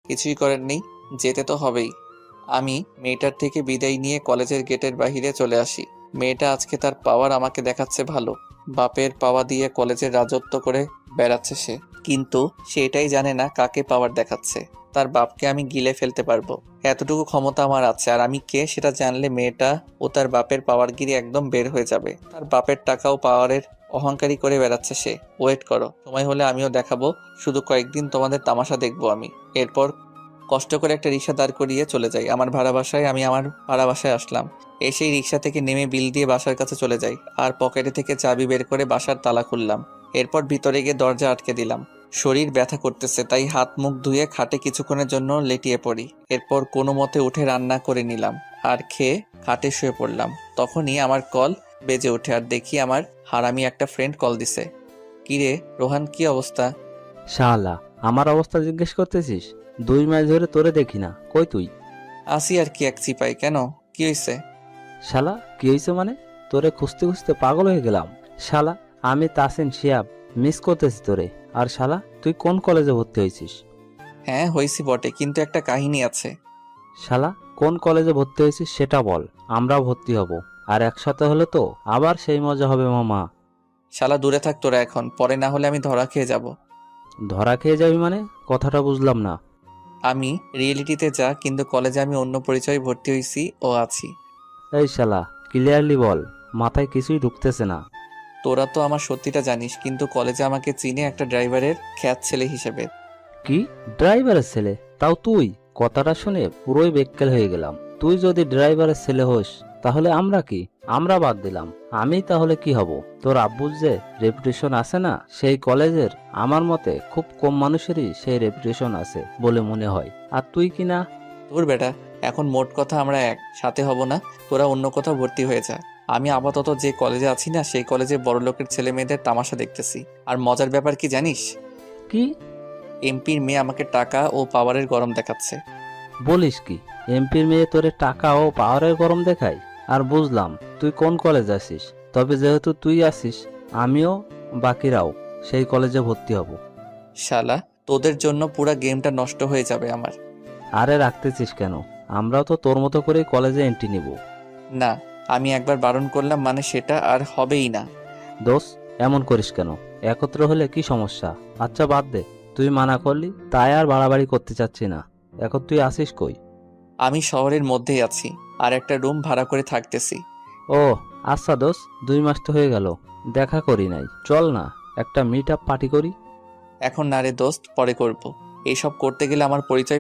কিছুই করার নেই, যেতে তো হবেই। আমি মেয়েটার থেকে বিদায় নিয়ে কলেজের গেটের বাইরে চলে আসি। মেয়েটা আজকে তার পাওয়ার আমাকে দেখাচ্ছে ভালো। বাপের পাওয়া দিয়ে কলেজের রাজত্ব করে বেড়াচ্ছে সে, কিন্তু সেটাই জানে না কাকে পাওয়ার দেখাচ্ছে। তার বাপকে আমি গিলে ফেলতে পারবো, এতটুকু ক্ষমতা আমার আছে। আর আমি কে সেটা জানলে মেয়েটা ও তার বাপের পাওয়ারগিরি একদম বের হয়ে যাবে। তার বাপের টাকা ও পাওয়ারের অহংকারী করে বেড়াচ্ছে সে। ওয়েট করো, সময় হলে আমিও দেখাবো। শুধু কয়েকদিন তোমাদের তামাশা দেখবো আমি। এরপর কষ্ট করে একটা রিক্সা দাঁড় করিয়ে চলে যাই আমার ভাড়া বাসায়। আমি আমার ভাড়া বাসায় আসলাম। এসেই রিক্সা থেকে নেমে বিল দিয়ে বাসার কাছে চলে যাই, আর পকেটে থেকে চাবি বের করে বাসার তালা খুললাম। এরপর ভিতরে গিয়ে দরজা আটকে দিলাম। শরীর ব্যথা করতেছে, তাই হাত মুখ ধুয়ে খাটে কিছুক্ষণের জন্য লেটিয়ে পড়ি। এরপর কোনো মতে উঠে রান্না করে নিলাম আর খেয়ে খাটে শুয়ে পড়লাম। তখনই আমার কল বেজে ওঠে, আর দেখি আমার হারামি একটা ফ্রেন্ড কল দিছে। কিরে রোহান, কি অবস্থা? শালা, আমার অবস্থা জিজ্ঞেস করতেছিস? 2 মাস ধরে তোরে দেখি না, কই তুই? আসি আর কি, এক চিপাই। কেন, কি হয়েছে? শালা, কি হয়েছে মানে? তোরে খুঁজতে খুঁজতে পাগল হয়ে গেলাম। শালা, আমি তাসিন শিয়াব মিস করতেছি তোরে। আর শালা, তুই কোন কলেজে ভর্তি হয়েছিস? হ্যাঁ হয়েছি বটে, কিন্তু একটা কাহিনী আছে। শালা, কোন কলেজে ভর্তি হয়েছিস সেটা বল, আমরা ভর্তি হব। আর একসাথে হলে তো আবার সেই মজা হবে মামা। শালা দূরে থাক তোরা এখন, পরে না হলে আমি ধরা খেয়ে যাব। ধরা খেয়ে যাবি মানে? কথাটা বুঝলাম না। আমি রিয়েলিটিতে যা, কিন্তু কলেজে আমি অন্য পরিচয়ে ভর্তি হয়েছি ও আছি। এই শালা, ক্লিয়ারলি বল, মাথায় কিছুই ঢুকতেছে না। তোরা তো আমার সত্যিটা জানিস, কিন্তু কলেজে আমাকে চিনে একটা ড্রাইভারের খ্যাত ছেলে হিসেবে। কি? ড্রাইভারের ছেলে? তাও তুই? কথাটা শুনে পুরোই বেক্কেল হয়ে গেলাম। তুই যদি ড্রাইভারের ছেলে হোস, তাহলে আমরা কি? আমরা বাদ দিলাম, আমি তাহলে কি হব? তোর আব্বুর যে রেপুটেশন আছে না সেই কলেজের, আমার মতে খুব কম মানুষেরই সেই রেপুটেশন আছে বলে মনে হয়। আর তুই কি না? তোর বেটা, এখন মোট কথা আমরা এক সাথে হব না। তোরা অন্য কোথাও ভর্তি হয়ে যা। আমি আপাতত যে কলেজে আছি না, সেই কলেজে বড় লোকের ছেলে মেয়েদের তামাশা দেখতেছি। আর মজার ব্যাপার কি জানিস? কি এমপির মেয়ে আমাকে টাকা ও পাওয়ারের গরম দেখাচ্ছে। বলিস কি? এমপির মেয়ে তোরে টাকা ও পাওয়ারের গরম দেখায়? আর বুঝলাম তুই কোন কলেজ আসিস। তবে যেহেতু তুই আসিস, আমিও বাকিরাও সেই কলেজে ভর্তি হব। শালা, তোদের জন্য পুরা গেমটা নষ্ট হয়ে যাবে আমার। আরে রাখতেছিস কেন? আমরাও তো তোর মতো করেই কলেজে এন্ট্রি নিব। না, আমি একবার বারণ করলাম মানে সেটা আর হবেই না। দোষ, এমন করিস কেন? একত্র হলে কি সমস্যা? আচ্ছা বাদ দে, তুই মানা করলি তাই আর বাড়াবাড়ি করতে চাচ্ছি না। এখন তুই আসিস কই? আমি শহরের মধ্যেই আছি, আর একটা রুম ভাড়া করে থাকতেছি। ও আচ্ছা দোষ, 2 মাস তো হয়ে গেল, দেখা করি নাই। চল না, একটা মিট আপ পার্টি করি। এখন না রে দোস্ত, পরে করব। এইসব করতে গেলে আমার পরিচয়